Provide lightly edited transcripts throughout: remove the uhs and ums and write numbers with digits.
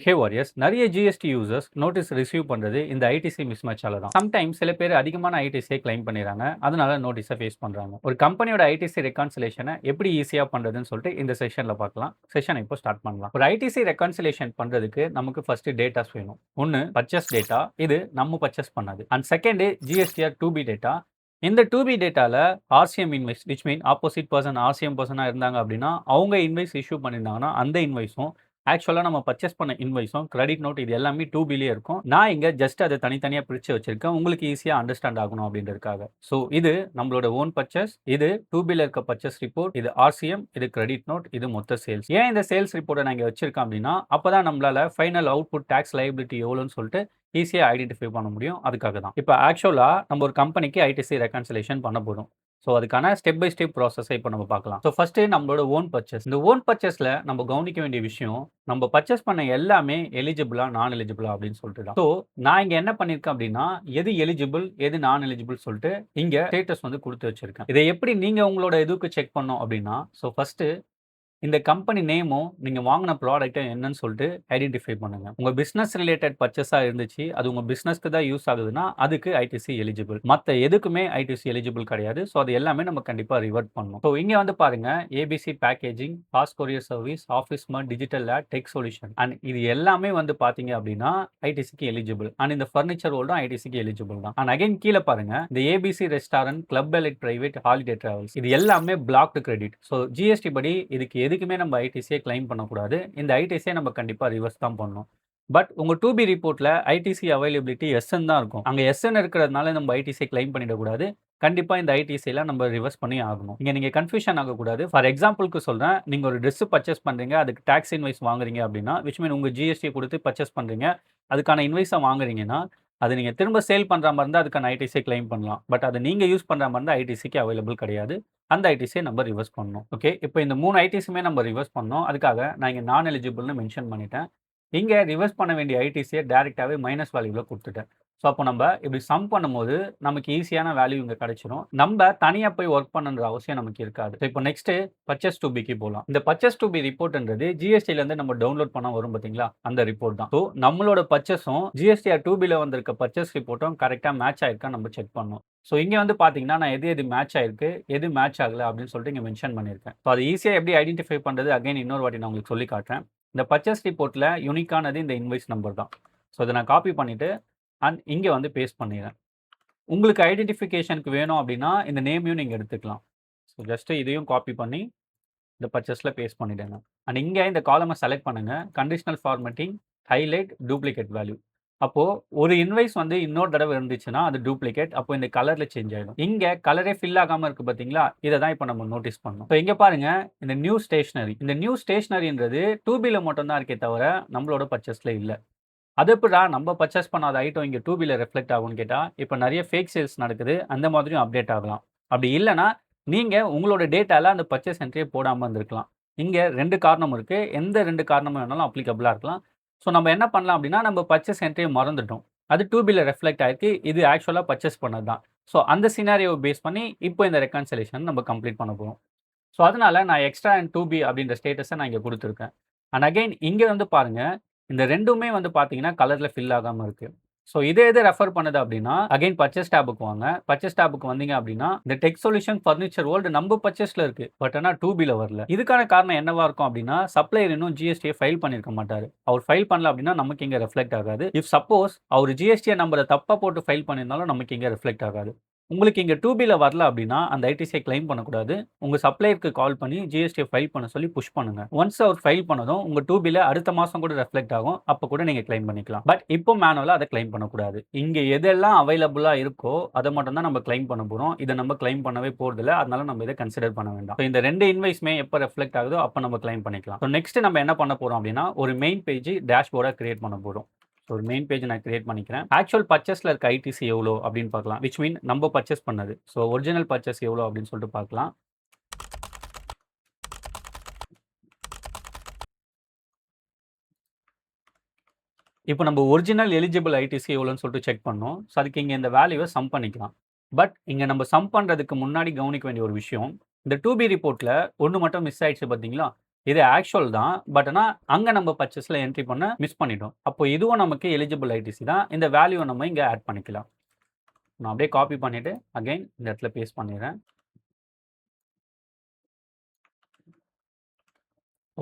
ஹே warriors, நிறைய GST users notice receive பண்றது இந்த ஐடிசி மிஸ்மேட்சால தான். சம்டைம்ஸ் சில பேர் அதிகமான ஐடிசியை கிளைம் பண்ணிடுறாங்க, அதனால நோட்டீஸை ஃபேஸ் பண்றாங்க. ஒரு கம்பெனியோட ஐடிசி ரெக்கான்சிலேஷனை எப்படி ஈஸியா பண்றதுன்னு சொல்லிட்டு இந்த செஷன்ல பார்க்கலாம். செஷன் இப்போ ஸ்டார்ட் பண்ணலாம். ஒரு ஐடிசி ரெக்கான்சிலேஷன் பண்றதுக்கு நமக்கு ஃபர்ஸ்ட் டேட்டாஸ் வேணும். ஒன்னு பர்ச்சேஸ் டேட்டா, இது நம்ம பர்ச்சேஸ் பண்ணது. And second GSTR 2B data. இந்த 2B டேட்டால RCM invoice, which mean opposite person RCM பர்சனா இருந்தாங்க அப்படின்னா அவங்க இன்வைஸ் இஷ்யூ பண்ணியிருந்தாங்கன்னா அந்த இன்வைஸும், ஆக்சுவலா நம்ம பர்ச்சேஸ் பண்ண இன்வாய்ஸும், கிரெடிட் நோட் இது எல்லாமே 2Bலயே இருக்கும். நான் இங்க ஜஸ்ட் அத தனித்தனியா பிரிச்சு வச்சிருக்கேன். உங்களுக்கு ஈஸியா அண்டர்ஸ்டாண்ட் ஆகணும் அப்படின்றதுக்காக. சோ இது நம்மளோட ஓன் பர்ச்சேஸ், இது 2Bல இருக்க பர்ச்சேஸ் ரிப்போர்ட், இது ஆர்சிஎம், இது கிரெடிட் நோட், இது மொத்த சேல்ஸ். ஏன் இந்த சேல்ஸ் ரிப்போர்ட்டை நான் இங்க வச்சிருக்கேன் அப்படின்னா, அப்பதான் நம்மளால ஃபைனல் அவுட்புட் டாக்ஸ் லைபிலிட்டி எவ்வளோன்னு சொல்லிட்டு ஈஸியா ஐடென்டிஃபை பண்ண முடியும். அதுக்காக தான். இப்ப ஆக்சுவலா நம்ம ஒரு கம்பெனிக்கு ஐடிசி ரெக்கான்சிலேஷன் பண்ண போறோம். ஸோ அதுக்கான ஸ்டெப் பை ஸ்டெப் ப்ராசஸை இப்போ நம்ம பார்க்கலாம். ஸோ ஃபர்ஸ்ட் நம்மளோட ஓன் பர்ச்சேஸ். இந்த ஓன் பர்ச்சேஸ்ல நம்ம கவனிக்க வேண்டிய விஷயம், நம்ம பர்ச்சேஸ் பண்ண எல்லாமே எலிஜிபிளா நான் எலிஜிபிளா அப்படின்னு சொல்லிட்டு தான். ஸோ நான் இங்க என்ன பண்ணிருக்கேன் அப்படின்னா, எது எலிஜிபிள் எது நான் எலிஜிபிள் சொல்லிட்டு இங்க ஸ்டேட்டஸ் வந்து கொடுத்து வச்சிருக்கேன். இதை எப்படி நீங்க உங்களோட இதுக்கு செக் பண்ணோம் அப்படின்னா, ஸோ ஃபர்ஸ்ட் இந்த கம்பெனி நேமும் நீங்க வாங்கின ப்ராடக்ட் என்னன்னு சொல்லிட்டு ஐடென்டிஃபை பண்ணுங்க. உங்க பிசினஸ் ரிலேட்டட் பர்ச்சேஸா இருந்துச்சு, அது உங்க பிசினஸ்க்கு தான் யூஸ் ஆகுதுன்னா அதுக்கு ஐடிசி எலிஜிபிள். மத்த எதுக்குமே ஐடிசி எலிஜிபிள் கிடையாது. ஸோ அது எல்லாமே நம்ம கண்டிப்பா ரிவர்ட் பண்ணணும். ஸோ இங்க வந்து பாருங்க, ABC packaging, fast courier service, office smart, digital lab, tech solution and இது எல்லாமே வந்து பாத்தீங்க அப்படின்னா ஐடிசிக்கு எலிஜிபிள். அண்ட் இந்த ஃபர்னிச்சர் ஹோல்டும் ஐடிசிக்கு எலிஜிபிள் தான். அண்ட் அகைன் கீழே பாருங்க, இந்த ABC restaurant, club elite private, holiday travels இது எல்லாமே பிளாக்டு கிரெடிட். ஸோ ஜிஎஸ்டி படி இதுக்கு எதுக்குமே நம்ம ஐடிசியை கிளைம் பண்ணக்கூடாது. இந்த ஐடிசியை நம்ம கண்டிப்பா ரிவர்ஸ் தான் பண்ணணும். பட் உங்க 2B ரிப்போர்ட்ல ஐடிசி அவைலபிலிட்டி எஸ்என் தான் இருக்கும். அங்க எஸ்என் இருக்கிறதுனால நம்ம ஐடிசியை கிளைம் பண்ணிடக்கூடாது. கண்டிப்பா இந்த ஐடிசியில நம்ம ரிவர்ஸ் பண்ணி ஆகணும். இங்க நீங்க கன்ஃபியூஷன் ஆகக்கூடாது. ஃபார் எக்ஸாம்பிளுக்கு சொல்றேன், நீங்க ஒரு ட்ரெஸ் பர்ச்சேஸ் பண்றீங்க, அதுக்கு டாக்ஸ் இன்வைஸ் வாங்குறீங்க அப்படின்னா, விச் மீன் உங்க ஜிஎஸ்டி கொடுத்து பர்ச்சேஸ் பண்றீங்க, அதுக்கான இன்வைஸை வாங்குறீங்கன்னா, அது நீங்க திரும்ப சேல் பண்ற மாதிரி இருந்தா அதுக்கான ஐடிசியை கிளைம் பண்ணலாம். பட் அது நீங்க யூஸ் பண்ற மாதிரி இருந்தா ஐடிசிக்கு அவைலபிள் கிடையாது. அந்த ஐடிசியை நம்ம ரிவர்ஸ் பண்ணணும். ஓகே, இப்போ இந்த 3 ஐடிசியுமே நம்ம ரிவர்ஸ் பண்ணோம். அதுக்காக நான் இங்க நான் எலிஜிபிள்னு மென்ஷன் பண்ணிட்டேன். இங்க ரிவர்ஸ் பண்ண வேண்டிய ஐடிசியை டைரக்டாவே மைனஸ் வேல்யூல குடுத்துட்டேன். ஸோ அப்போ நம்ம இப்படி சம் பண்ணும்போது நமக்கு ஈஸியான வேல்யூ இங்க கிடைச்சிரும். நம்ம தனியா போய் ஒர்க் பண்ணணுன்ற அவசியம் நமக்கு இருக்காது. இப்போ நெக்ஸ்ட் பர்ச்சேஸ் 2Bக்கு போலாம். இந்த பர்ச்சேஸ் 2B ரிப்போர்ட்ன்றது ஜிஎஸ்டில இருந்து நம்ம டவுன்லோட் பண்ண வரும் பாத்தீங்களா, அந்த ரிப்போர்ட் தான். ஸோ நம்மளோட பர்ச்சேஸும் ஜிஎஸ்டிஆர் 2Bல வந்திருக்க பர்ச்சேஸ் ரிப்போர்ட்டும் கரெக்டா மேட்ச் ஆயிருக்கா நம்ம செக் பண்ணணும். ஸோ இங்க வந்து பாத்தீங்கன்னா நான் எது மேட்ச் ஆயிருக்கு, எது மேட்ச் ஆகல அப்படின்னு சொல்லிட்டு இங்க மென்ஷன் பண்ணியிருக்கேன். ஸோ அது ஈஸியா எப்படி ஐடென்டிஃபை பண்றது அகைன் இன்னொரு வாட்டி நான் உங்களுக்கு சொல்லி காட்டுறேன். இந்த பர்ச்சேஸ் ரிப்போர்ட்ல யூனிக்கானது இந்த இன்வாய்ஸ் நம்பர் தான். ஸோ இதை நான் காப்பி பண்ணிட்டு அண்ட் இங்க வந்து பேஸ்ட் பண்ணிடுறேன். உங்களுக்கு ஐடென்டிஃபிகேஷனுக்கு வேணும் அப்படின்னா இந்த நேமையும் நீங்க எடுத்துக்கலாம். ஸோ ஜஸ்ட் இதையும் காப்பி பண்ணி இந்த பர்ச்சேஸ்ல பேஸ்ட் பண்ணிடுங்க. அண்ட் இங்க இந்த காலமை செலக்ட் பண்ணுங்க. Conditional formatting, highlight, duplicate value. அப்போ ஒரு இன்வாய்ஸ் வந்து இன்னொரு தடவை இருந்துச்சுன்னா அது டூப்ளிகேட். அப்போ இந்த கலர்ல சேஞ்ச் ஆயிடும். இங்க கலரே ஃபில் ஆகாம இருக்கு பாத்தீங்களா, இதை தான் இப்போ நம்ம நோட்டீஸ் பண்ணணும். இப்போ இங்க பாருங்க, இந்த நியூ ஸ்டேஷனரி, இந்த நியூ ஸ்டேஷனரின்றது 2Bல மட்டும் தான் இருக்கே தவிர நம்மளோட பர்ச்சேஸ்ல இல்ல. அது எப்படிடா நம்ம பர்ச்சேஸ் பண்ணாத ஐட்டம் இங்க 2Bல ரிஃப்ளெக்ட் ஆகும்னு கேட்டா, இப்போ நிறைய ஃபேக் சேல்ஸ் நடக்குது. அந்த மாதிரியும் அப்டேட் ஆகலாம். அப்படி இல்லைன்னா நீங்க உங்களோட டேட்டால அந்த பர்ச்சேஸ் என்ட்ரியை போடாம இருந்திருக்கலாம். இங்க 2 காரணம் இருக்கு. எந்த 2 காரணமும் வேணாலும் அப்ளிகபிளா இருக்கலாம். ஸோ நம்ம என்ன பண்ணலாம் அப்படின்னா, நம்ம பர்ச்சேஸ் என்ட்ரியை மறந்துட்டோம். அது 2Bல ரிஃப்ளெக்ட் ஆயிருக்கு. இது ஆக்சுவலா பர்ச்சேஸ் பண்ணது தான். ஸோ அந்த சினாரியோவை பேஸ் பண்ணி இப்போ இந்த ரெக்கான்சிலேஷன் நம்ம கம்ப்ளீட் பண்ண போறோம். ஸோ அதனால நான் எக்ஸ்ட்ரா அண்ட் 2B அப்படின்ற ஸ்டேட்டஸை நான் இங்க கொடுத்துருக்கேன். அண்ட் அகைன் இங்க வந்து பாருங்க, இந்த 2மே வந்து பார்த்தீங்கன்னா கலர்ல ஃபில் ஆகாம இருக்கு. ஸோ இதை எது ரெஃபர் பண்ணுது அப்படின்னா, அகைன் பர்ச்சேஸ் டேபுக்கு வாங்க. பர்ச்சேஸ் டேபுக்கு வந்தீங்க அப்படின்னா, இந்த டெக் சொல்யூஷன் ஃபர்னிச்சர் வேர்ல்டு நம்ம பர்ச்சேஸ்ல இருக்கு. பட் ஆனா 2Bல வரல. இதுக்கான காரணம் என்னவா இருக்கும் அப்படின்னா, சப்ளையர் இன்னும் ஜிஎஸ்டியை ஃபைல் பண்ணியிருக்க மாட்டாரு. அவர் ஃபைல் பண்ணல அப்படின்னா நமக்கு இங்க ரிஃப்ளெக்ட் ஆகாது. இஃப் சப்போஸ் அவர் ஜிஎஸ்டியை நம்பரை தப்பா போட்டு ஃபைல் பண்ணியிருந்தாலும் நமக்கு இங்க ரிஃப்ளெக்ட் ஆகாது. உங்களுக்கு இங்க 2Bல வரல அப்படின்னா அந்த ஐடிசியை கிளைம் பண்ணக்கூடாது. உங்க சப்ளையருக்கு கால் பண்ணி ஜிஎஸ்டியை ஃபைல் பண்ண சொல்லி புஷ் பண்ணுங்க. ஒன்ஸ் அவர் ஃபைல் பண்ணதும் உங்க 2Bல அடுத்த மாசம் கூட ரிஃப்ளெக்ட் ஆகும். அப்ப கூட நீங்க கிளைம் பண்ணிக்கலாம். பட் இப்போ மேனுவலா அதை கிளைம் பண்ணக்கூடாது. இங்க எதெல்லாம் அவைலபிளா இருக்கோ அதை மட்டும் தான் நம்ம கிளைம் பண்ண போறோம். இதை நம்ம கிளைம் பண்ணவே போறதில்ல. அதனால நம்ம இதை கன்சிடர் பண்ண வேண்டாம். இந்த 2 இன்வாய்ஸ்மே எப்ப ரிஃப்ளெக்ட் ஆகுதோ அப்ப நம்ம கிளைம் பண்ணிக்கலாம். ஸோ நெக்ஸ்ட் நம்ம என்ன பண்ண போறோம் அப்படின்னா, ஒரு மெயின் பேஜ் டேஷ்போர்டா கிரியேட் பண்ண போறோம். ஒரு மெயின் பேஜ் நான் கிரியேட் பண்ணிக்கிறேன். ஆக்சுவல் பர்ச்சேஸ்ல இருக்க ஐடிசி எவ்வளோ அப்படின்னு பார்க்கலாம். விச் மீன் நம்ம பர்ச்சேஸ் பண்ணது. ஸோ ஒரிஜினல் பர்ச்சேஸ் எவ்வளோ அப்படின்னு சொல்லிட்டு பார்க்கலாம். இப்போ நம்ம ஒரிஜினல் எலிஜிபிள் ஐடிசி எவ்வளோன்னு சொல்லிட்டு செக் பண்ணோம். ஸோ அதுக்கு இங்கே இந்த வேல்யூவை சம் பண்ணிக்கலாம். பட் இங்கே நம்ம சம் பண்ணுறதுக்கு முன்னாடி கவனிக்க வேண்டிய ஒரு விஷயம், இந்த 2B ரிப்போர்ட்டில் ஒன்று மட்டும் மிஸ் ஆயிடுச்சு பார்த்தீங்களா, இது ஆக்சுவல் தான். பட் ஆனா, அங்க நம்ம பர்ச்சேஸ்ல என்ட்ரி பண்ண மிஸ் பண்ணிட்டோம். அப்போ இதுவும் நமக்கு எலிஜிபிள் ஐடிசி தான். இந்த வேல்யூவ நம்ம இங்க ஆட் பண்ணிக்கலாம். நான் அப்படியே காப்பி பண்ணிட்டு, அகைன் இந்த இடத்துல பேஸ்ட் பண்ணிடுறேன்.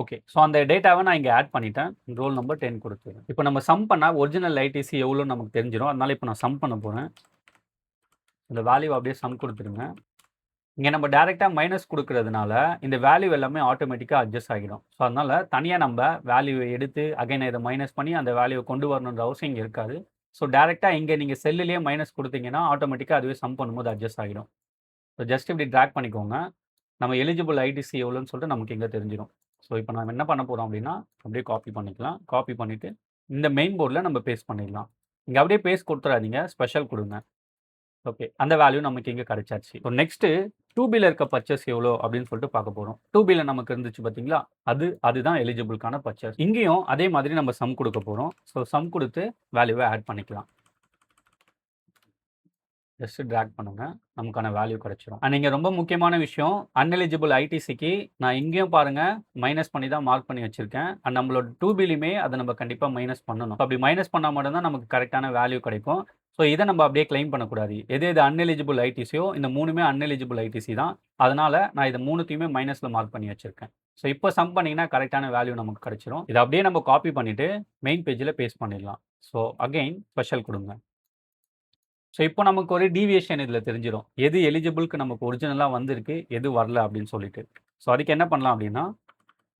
ஓகே. ஸோ அந்த டேட்டாவ நான் இங்க ஆட் பண்ணிட்டேன். Roll number 10 குடுத்துருறேன். இப்போ நம்ம சம் பண்ணா ஒரிஜினல் ஐடிசி எவ்வளோன்னு நமக்கு தெரிஞ்சிரும். அதனால இப்போ நான் சம் பண்ண போறேன். இந்த வேல்யூவ அப்படியே சம் குடுத்துருங்க. இங்க நம்ம டைரக்ட்டா மைனஸ் குடுக்கிறதுனால, இந்த வேல்யூ எல்லாமே ஆட்டோமேட்டிக்கா அட்ஜஸ்ட் ஆகிடும். ஸோ அதனால தனியா நம்ப வேல்யூவ எடுத்து, அகைன் இத மைனஸ் பண்ணி அந்த வேல்யூவ கொண்டு வரணுன்ற அவசியம் இங்க இருக்காது. ஸோ டைரக்ட்டா இங்க நீங்க செல்லுலயே மைனஸ் குடுத்தீங்கன்னா, ஆட்டோமேட்டிக்கா அதுவே சம் பண்ணும்போது அட்ஜஸ்ட் ஆகிடும். ஸோ ஜஸ்ட் இப்படி டிராக் பண்ணிக்கோங்க. நம்ம எலிஜிபிள் ஐடிசி எவ்வளோன்னு சொல்லிட்டு நமக்கு இங்க தெரிஞ்சிரும். ஸோ இப்போ நம்ம என்ன பண்ண போறோம் அப்படின்னா, அப்படியே காப்பி பண்ணிக்கலாம். காப்பி பண்ணிட்டு, இந்த மெயின் போர்ட்ல நம்ம பேஸ்ட் பண்ணிடலாம். இங்க அப்படியே பேஸ்ட் குடுத்துறாதீங்க. ஸ்பெஷல் குடுங்க. ஓகே. அந்த வேல்யூ நமக்கு இங்க கிடைச்சாச்சு. இப்போ நெக்ஸ்ட்டு 2பில இருக்க பர்ச்சேஸ் எவ்வளோ அப்படின்னு சொல்லிட்டு பார்க்க போறோம். 2பில நமக்கு இருந்துச்சு பார்த்தீங்களா? அதுதான் எலிஜிபிள்க்கான பர்ச்சேஸ். இங்கேயும் அதே மாதிரி நம்ம சம் குடுக்க போறோம். ஸோ சம் குடுத்து வேல்யூவ ஆட் பண்ணிக்கலாம். ஜஸ்ட் டிராக் பண்ணுங்க. நமக்கான வேல்யூ கிடைச்சிரும். அண்ட் இங்க ரொம்ப முக்கியமான விஷயம், அன்எலிஜிபிள் ஐடிசிக்கு நான் இங்கேயும் பாருங்க, மைனஸ் பண்ணி தான் மார்க் பண்ணி வச்சிருக்கேன். அண்ட் நம்மளோட 2பிலயுமே அத நம்ம கண்டிப்பா மைனஸ் பண்ணணும். அப்படி மைனஸ் பண்ணா மட்டும் தான் நமக்கு கரெக்ட்டான வேல்யூ கிடைக்கும். ஸோ இத நம்ம அப்படியே கிளைம் பண்ணக்கூடாது. எது எது அன்எலிஜிபிள் ஐடிசியோ, இந்த 3மே அன்எலிஜிபிள் ஐடிசி தான். அதனால நான் இத 3த்தையுமே மைனஸ்ல மார்க் பண்ணி வச்சிருக்கேன். ஸோ இப்போ சம் பண்ணீங்கன்னா கரெக்ட்டான வேல்யூ நமக்கு கிடைச்சிரும். இத அப்படியே நம்ம காப்பி பண்ணிட்டு மெயின் பேஜ்ல பேஸ்ட் பண்ணிடலாம். ஸோ அகைன் ஸ்பெஷல் குடுங்க. ஸோ இப்போ நமக்கு ஒரு டீவியேஷன் இதில தெரிஞ்சிரும். எது எலிஜிபிள்க்கு நமக்கு ஒரிஜினலா வந்திருக்கு, எது வரல அப்படின்னு சொல்லிட்டு. ஸோ அதுக்கு என்ன பண்ணலாம் அப்படின்னா,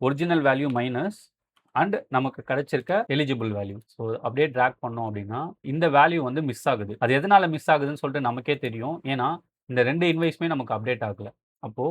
ஒரிஜினல் வேல்யூ மைனஸ் அண்ட் நமக்கு கிடைச்சிருக்க எலிஜிபிள் வேல்யூ. ஸோ அப்படியே டிராக் பண்ணோம் அப்படின்னா, இந்த வேல்யூ வந்து மிஸ் ஆகுது. அது எதனால மிஸ் ஆகுதுன்னு சொல்லிட்டு நமக்கே தெரியும். ஏன்னா, இந்த 2 இன்வாய்ஸுமே நமக்கு அப்டேட் ஆகல. அப்போ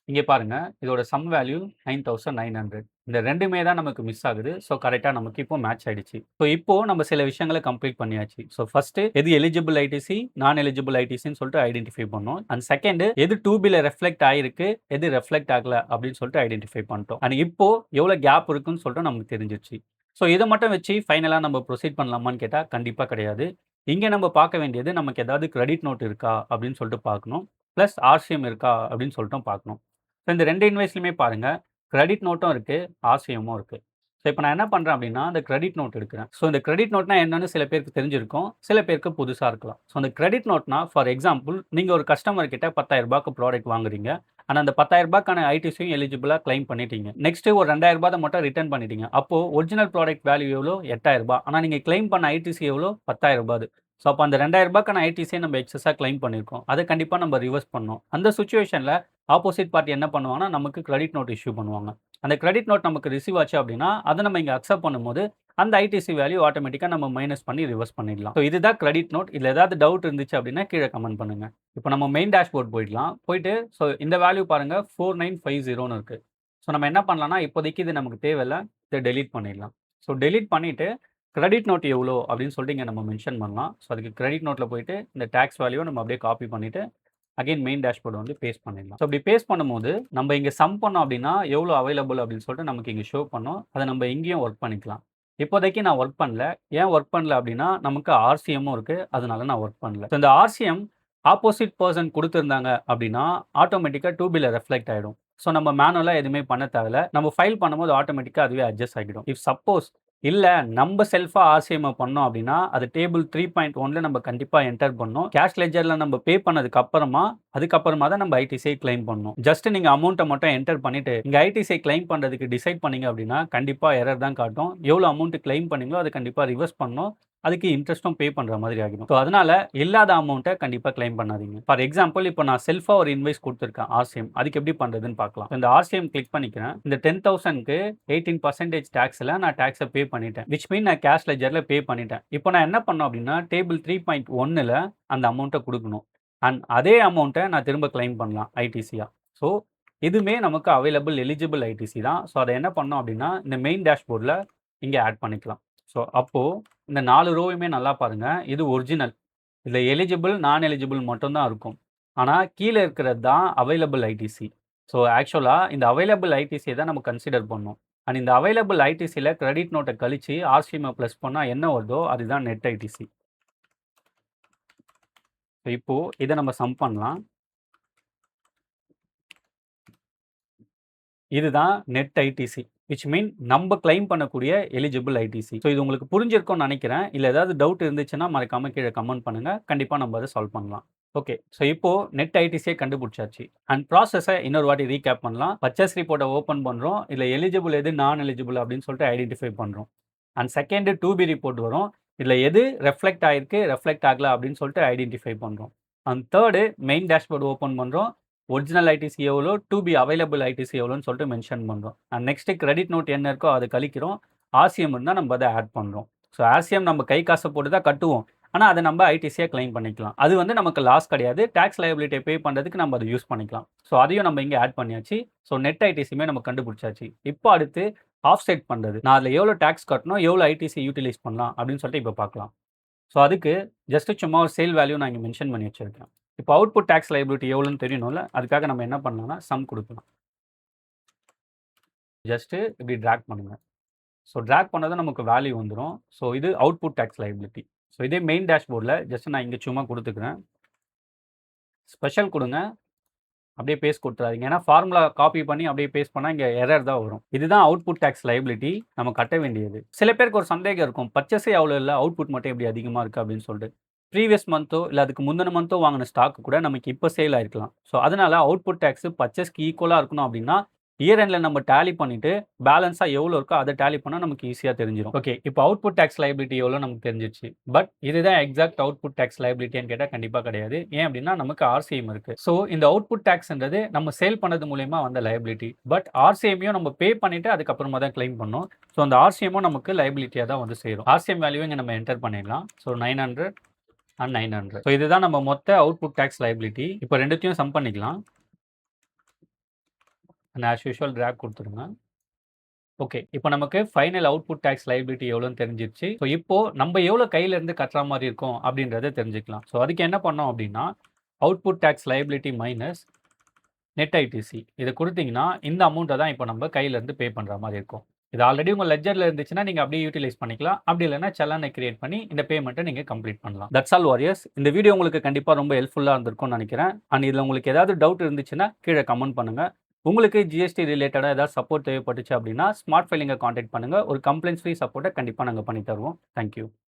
இங்க பாருங்க. இதோட சம் வேல்யூ 9900. இந்த 2மே தான் நமக்கு மிஸ் ஆகுது. ஸோ கரெக்ட்டா நமக்கு இப்போ மேட்ச் ஆயிடுச்சு. ஸோ இப்போ நம்ம சில விஷயங்கள கம்ப்ளீட் பண்ணியாச்சு. ஸோ ஃபர்ஸ்ட்டு எது எலிஜிபிள் ஐடிசி, நான் எலிஜிபிள் ஐடிசின்னு சொல்லிட்டு ஐடென்டிஃபை பண்ணோம். அண்ட் செகண்ட் எது 2பில ரிஃப்ளெக்ட் ஆயிருக்கு, எது ரிஃப்ளெக்ட் ஆகல அப்படின்னு சொல்லிட்டு ஐடென்டிஃபை பண்ணிட்டோம். அண்ட் இப்போ எவ்வளோ கேப் இருக்குன்னு சொல்லிட்டு நமக்கு தெரிஞ்சிருச்சு. ஸோ இத மட்டும் வச்சு ஃபைனலா நம்ம ப்ரொசீட் பண்ணலாமான்னு கேட்டா கண்டிப்பா கிடையாது. இங்க நம்ம பார்க்க வேண்டியது நமக்கு ஏதாவது கிரெடிட் நோட் இருக்கா அப்படின்னு சொல்லிட்டு பார்க்கணும். பிளஸ் ஆர்சிஎம் இருக்கா அப்படின்னு சொல்லிட்டும் பார்க்கணும். ஸோ இந்த 2 இன்வாய்ஸ்லயுமே பாருங்க, கிரெடிட் நோட்டும் இருக்கு, ஆர்சிஎம்மும் இருக்கு. ஸோ இப்போ நான் என்ன பண்றேன் அப்படின்னா, அந்த கிரெடிட் நோட் எடுக்கிறேன். ஸோ இந்த கிரெடிட் நோட்னா என்னன்னு சில பேருக்கு தெரிஞ்சிருக்கும். சில பேருக்கு புதுசா இருக்கலாம். ஸோ அந்த கிரெடிட் நோட்னா ஃபார் எக்ஸாம்பிள் நீங்க ஒரு கஸ்டமர் கிட்ட ரூ. 10,000க்கு ப்ராடக்ட் வாங்குறீங்க. ஆனா அந்த ரூ. 10,000க்கான ஐடிசியும் எலிஜிபிளா கிளைம் பண்ணிட்டீங்க. நெக்ஸ்ட் ஒரு ரூ. 2,000 மட்டும் ரிட்டர்ன் பண்ணிட்டீங்க. அப்போ ஒரிஜினல் ப்ராடக்ட் வேல்யூ எவ்வளோ? ரூ. 8,000. ஆனா நீங்க கிளைம் பண்ண ஐடிசி எவ்வளோ? ரூ. 10,000. ஸோ அப்போ அந்த ரூ. 2,000க்கான ஐடிசிய நம்ம எக்ஸஸா கிளைம் பண்ணியிருக்கோம். அத கண்டிப்பா நம்ம ரிவர்ஸ் பண்ணணும். அந்த சிச்சுவேஷன்ல ஆப்போசிட் பார்ட்டி என்ன பண்ணுவாங்கன்னா, நமக்கு கிரெடிட் நோட் இஷ்யூ பண்ணுவாங்க. அந்த கிரெடிட் நோட் நமக்கு ரிசீவ் ஆச்சு அப்படின்னா, அத நம்ம இங்க அக்செப்ட் பண்ணும்போது, அந்த ஐடிசி வேல்யூ ஆட்டோமேட்டிக்கா நம்ம மைனஸ் பண்ணி ரிவர்ஸ் பண்ணிடலாம். ஸோ இதுதான் கிரெடிட் நோட். இதுல ஏதாவது டவுட் இருந்துச்சு அப்படின்னா, கீழ கமெண்ட் பண்ணுங்க. இப்போ நம்ம மெயின் டேஷ்போர்ட் போயிடலாம். போயிட்டு ஸோ இந்த வேல்யூ பாருங்க 4950ன்னு இருக்கு. ஸோ நம்ம என்ன பண்ணலாம்னா, இப்போதைக்கு இது நமக்கு தேவையில்ல. இத டெலீட் பண்ணிடலாம். ஸோ டெலீட் பண்ணிட்டு, கிரெடிட் நோட் எவ்வளோ அப்படின்னு சொல்லிட்டு இங்க நம்ம மென்ஷன் பண்ணலாம். ஸோ அதுக்கு கிரெடிட் நோட்ல போயிட்டு, இந்த டாக்ஸ் வேல்யூவ நம்ம அப்படியே காப்பி பண்ணிட்டு அகைன் மெயின் டேஷ்போர்ட் வந்து பேஸ்ட் பண்ணிடலாம். ஸோ அப்படி பேஸ்ட் பண்ணும்போது, நம்ம இங்க சம் பண்ணோம் அப்படின்னா, எவ்வளோ அவைலபிள் அப்படின்னு சொல்லிட்டு நமக்கு இங்க ஷோ பண்ணும். அத நம்ம இங்கேயும் ஒர்க் பண்ணிக்கலாம். இப்போதைக்கு நான் ஒர்க் பண்ணல. ஏன் ஒர்க் பண்ணல அப்படின்னா, நமக்கு ஆர்சிஎம்மும் இருக்கு. அதனால நான் ஒர்க் பண்ணல. ஸோ இந்த ஆர்சிஎம் ஆப்போசிட் பெர்சன் குடுத்திருந்தாங்க அப்படின்னா, ஆட்டோமேட்டிக்கா 2பில ரிஃப்ளெக்ட் ஆயிடும். ஸோ நம்ம மேனுவலா எதுவுமே பண்ண தேவையில்ல. நம்ம ஃபைல் பண்ணும்போது ஆட்டோமேட்டிக்கா அதுவே அட்ஜஸ்ட் ஆகிடும். இஃப் சப்போஸ் இல்ல நம்ப செல்ஃபா ஆர்சிஎம் பண்ணோம் அப்படின்னா, அது டேபிள் 3.1ல நம்ம கண்டிப்பா என்டர் பண்ணணும். கேஷ் லெட்ஜர்ல நம்ம பே பண்ணதுக்கு அப்புறமா, அதுக்கப்புறமா தான் நம்ம ஐடிசிஐ கிளைம் பண்ணணும். ஜஸ்ட் நீங்க அமௌண்ட்ட மட்டும் என்டர் பண்ணிட்டு, இங்க ஐடிசிஐ கிளைம் பண்றதுக்கு டிசைட் பண்ணீங்க அப்படின்னா, கண்டிப்பா எரர் தான் காட்டும். எவ்வளோ அமௌண்ட் கிளைம் பண்ணீங்களோ, அத கண்டிப்பா ரிவர்ஸ் பண்ணணும். அதுக்கு இன்ட்ரெஸ்ட்டும் பே பண்ற மாதிரி ஆகிடும். ஸோ அதனால இல்லாத அமௌண்ட்ட கண்டிப்பா கிளைம் பண்ணாதீங்க. ஃபார் எக்ஸாம்பிள் இப்போ நான் செல்ஃபா ஒரு இன்வாய்ஸ் குடுத்துருக்கேன் ஆர்சிஎம். அதுக்கு எப்படி பண்றதுன்னு பார்க்கலாம். இந்த ஆர்சிஎம் கிளிக் பண்ணிக்கிறேன். இந்த 10,000க்கு 18% டாக்ஸ்ல நான் டாக்ஸ பே பண்ணிட்டேன். விச் மீன் நான் கேஷ் லெட்ஜர்ல பே பண்ணிட்டேன். இப்போ நான் என்ன பண்ணணும் அப்படின்னா, டேபிள் 3.1ல அந்த அமௌண்ட்ட குடுக்கணும். அண்ட் அதே அமௌண்ட்ட நான் திரும்ப கிளைம் பண்ணலாம் ஐடிசியா. ஸோ இதுவுமே நமக்கு அவைலபிள் எலிஜிபிள் ஐடிசி தான். ஸோ அத என்ன பண்ணோம் அப்படின்னா, இந்த மெயின் டேஷ்போர்ட்ல இங்க ஆட் பண்ணிக்கலாம். ஸோ அப்போ இந்த 4 ரோவுமே நல்லா பாருங்க. இது ஒரிஜினல். இதுல எலிஜிபிள், நான் எலிஜிபிள் மட்டும் தான் இருக்கும். ஆனா கீழ இருக்கிறது தான் அவைலபிள் ஐடிசி. ஸோ ஆக்சுவலா இந்த அவைலபிள் ஐடிசிய தான் நம்ம கன்சிடர் பண்ணணும். அண்ட் இந்த அவைலபிள் ஐடிசில கிரெடிட் நோட்ட கழிச்சு ஆர்சிஎம்ம பிளஸ் பண்ணா என்ன வருதோ அதுதான் நெட் ஐடிசி. இப்போ இத நம்ம சம் பண்ணலாம். இதுதான் நெட் ஐடிசி. விச் மீன் நம்ம கிளைம் பண்ணக்கூடிய எலிஜிபிள் ஐடிசி. ஸோ இது உங்களுக்கு புரிஞ்சிருக்கும்னு நினைக்கிறேன். இல்ல ஏதாவது டவுட் இருந்துச்சுன்னா மறக்காம கீழ கமெண்ட் பண்ணுங்க. கண்டிப்பா நம்ம அத சால்வ் பண்ணலாம். ஓகே. ஸோ இப்போ நெட் ஐடிசிய கண்டுபிடிச்சாச்சு. அண்ட் ப்ராசஸ இன்னொரு வாட்டி ரீகேப் பண்ணலாம். பர்ச்சேஸ் ரிப்போர்ட்ட ஓப்பன் பண்றோம். இதுல எலிஜிபிள் எது, நான் எலிஜிபிள் அப்படின்னு சொல்லிட்டு ஐடென்டிஃபை பண்றோம். And second two B report வரும். இதுல எது ரெஃப்ளெக்ட் ஆயிருக்கு, ரெஃப்ளெக்ட் ஆகல அப்படின்னு சொல்லிட்டு ஐடென்டிஃபை பண்றோம். And third main dashboard open பண்றோம். ஒரிஜினல் ஐடிசி எவ்வளோ, டூ பி அவைலபிள் ஐடிசி எவ்வளோன்னு சொல்லிட்டு மென்ஷன் பண்ணுறோம். அண்ட் நெக்ஸ்ட்டு கிரெடிட் நோட் என்ன இருக்கோ அதை கழிக்கிறோம். ஆர்சிஎம் இருந்தால் நம்ம அதை ஆட் பண்ணுறோம். ஸோ ஆர்சிஎம் நம்ம கை காசை போட்டு தான் கட்டுவோம். ஆனால் அதை நம்ம ஐடிசியாக கிளைம் பண்ணிக்கலாம். அது வந்து நமக்கு லாஸ் கிடையாது. டேக்ஸ் லைபிலிட்டியை பே பண்ணுறதுக்கு நம்ம அதை யூஸ் பண்ணிக்கலாம். ஸோ அதையும் நம்ம இங்கே ஆட் பண்ணியாச்சு. ஸோ நெட் ஐடிசியுமே நம்ம கண்டுபிடிச்சாச்சு. இப்போ அடுத்து ஆஃப்செட் பண்ணுறது. நான் அதில் எவ்வளோ டேக்ஸ் கட்டணும், எவ்வளோ ஐடிசி யூட்டிலைஸ் பண்ணலாம் அப்படின்னு சொல்லிட்டு இப்போ பார்க்கலாம். ஸோ அதுக்கு ஜஸ்ட் சும்மா ஒரு சேல் வேல்யூ நான் இங்கே மென்ஷன் பண்ணி வச்சிருக்கேன். இப்போ அவுட்புட் டேக்ஸ் லைபிலிட்டி எவ்வளோன்னு தெரியணும்ல, அதுக்காக நம்ம என்ன பண்ணலாம்னா சம் கொடுக்கலாம். ஜஸ்ட்டு இப்படி ட்ராக் பண்ணுங்க. ஸோ ட்ராக் பண்ணதும் நமக்கு வேல்யூ வந்துடும். ஸோ இது அவுட்புட் டேக்ஸ் லைபிலிட்டி. ஸோ இதே மெயின் டேஷ்போர்டில் ஜஸ்ட் நான் இங்கே சும்மா கொடுத்துக்கிறேன். ஸ்பெஷல் கொடுங்க. அப்படியே பேஸ்ட் கொடுத்துறாதீங்க. ஏன்னா ஃபார்முலா காப்பி பண்ணி அப்படியே பேஸ்ட் பண்ணால் இங்கே எரர் தான் வரும். இதுதான் அவுட்புட் டேக்ஸ் லைபிலிட்டி நம்ம கட்ட வேண்டியது. சில பேருக்கு ஒரு சந்தேகம் இருக்கும், பர்ச்சேஸே அவ்வளோ இல்லை, அவுட்புட் மட்டும் எப்படி அதிகமாக இருக்குது அப்படின்னு சொல்லிட்டு. ப்ரீவியஸ் மந்த்தோ இல்லை அதுக்கு முந்தின மந்த்தோ வாங்கின ஸ்டாக் கூட நமக்கு இப்போ சேல் ஆயிருக்கலாம். ஸோ அதனால அவுட்புட் டேக்ஸ் பர்ச்சேஸ்க்கு ஈக்குவலாக இருக்கணும் அப்படின்னா இயர் எண்டில் நம்ம டேலி பண்ணிட்டு பேலன்ஸாக எவ்வளோ இருக்கோ அதை டேலி பண்ணால் நமக்கு ஈஸியாக தெரிஞ்சிடும். ஓகே, இப்போ அவுட்புட் டேக்ஸ் லைபிலிட்டி எவ்வளோ நமக்கு தெரிஞ்சிருச்சு. பட் இதுதான் எக்ஸாக்ட் அவுட்புட் டேக்ஸ் லைபிலிட்டின்னு கேட்டால் கண்டிப்பாக கிடையாது. ஏன் அப்படின்னா நமக்கு ஆர்சிஎம் இருக்குது. ஸோ இந்த அவுட்புட் டேக்ஸ்ன்றது நம்ம சேல் பண்ணது மூலயமா வந்த லைபிலிட்டி. பட் ஆர்சிஎம்மையும் நம்ம பே பண்ணிட்டு அதுக்கப்புறமா தான் கிளைம் பண்ணோம். ஸோ அந்த ஆர்சிஎம்மும் நமக்கு லைபிலிட்டியாக தான் வந்து சேரும். ஆர்சிஎம் வேல்யூ இங்கே நம்ம என்டர் பண்ணிடலாம். So 900 and 900. ஸோ இதுதான் நம்ம மொத்த அவுட்புட் டேக்ஸ் லைபிலிட்டி. இப்போ ரெண்டுத்தையும் சம் பண்ணிக்கலாம். அண்ட் ஆஸ் யூஷுவல் ட்ராக் கொடுத்துருங்க. ஓகே, இப்போ நமக்கு ஃபைனல் அவுட்புட் டேக்ஸ் லைபிலிட்டி எவ்வளோன்னு தெரிஞ்சிருச்சு. ஸோ இப்போ நம்ம எவ்வளோ கையிலேருந்து கட்டுற மாதிரி இருக்கும் அப்படின்றத தெரிஞ்சுக்கலாம். ஸோ அதுக்கு என்ன பண்ணோம் அப்படின்னா output tax liability minus net ITC இதை கொடுத்தீங்கன்னா இந்த அமௌண்ட்டை தான் இப்போ நம்ம கையிலேருந்து பே பண்ணுற மாதிரி இருக்கும். இது ஆல்ரெடி உங்கள் லெட்ஜரில் இருந்துச்சுன்னா நீங்கள் அப்படியே யூட்டிலைஸ் பண்ணிக்கலாம். அப்படி இல்லைன்னா செலானை கிரியேட் பண்ணி இந்த பேமெண்ட்டை நீங்கள் கம்ப்ளீட் பண்ணலாம். That's all warriors. இந்த வீடியோ உங்களுக்கு கண்டிப்பாக ரொம்ப ஹெல்ப்ஃபுல்லாக இருந்திருக்கும்னு நினைக்கிறேன். அண்ட் இதில் உங்களுக்கு ஏதாவது டவுட் இருந்துச்சுன்னா கீழே கமெண்ட் பண்ணுங்கள். உங்களுக்கு ஜிஎஸ்டி ரிலேட்டடாக ஏதாவது சப்போர்ட் தேவைப்பட்டுச்சு அப்படின்னா ஸ்மார்ட் ஃபைலிங்கை காண்டாக்ட் பண்ணுங்கள். ஒரு கம்ப்ளைண்ட்ஸ் ஃப்ரீ சப்போர்ட்டை கண்டிப்பாக நாங்கள் பண்ணி தருவோம். தேங்க்யூ.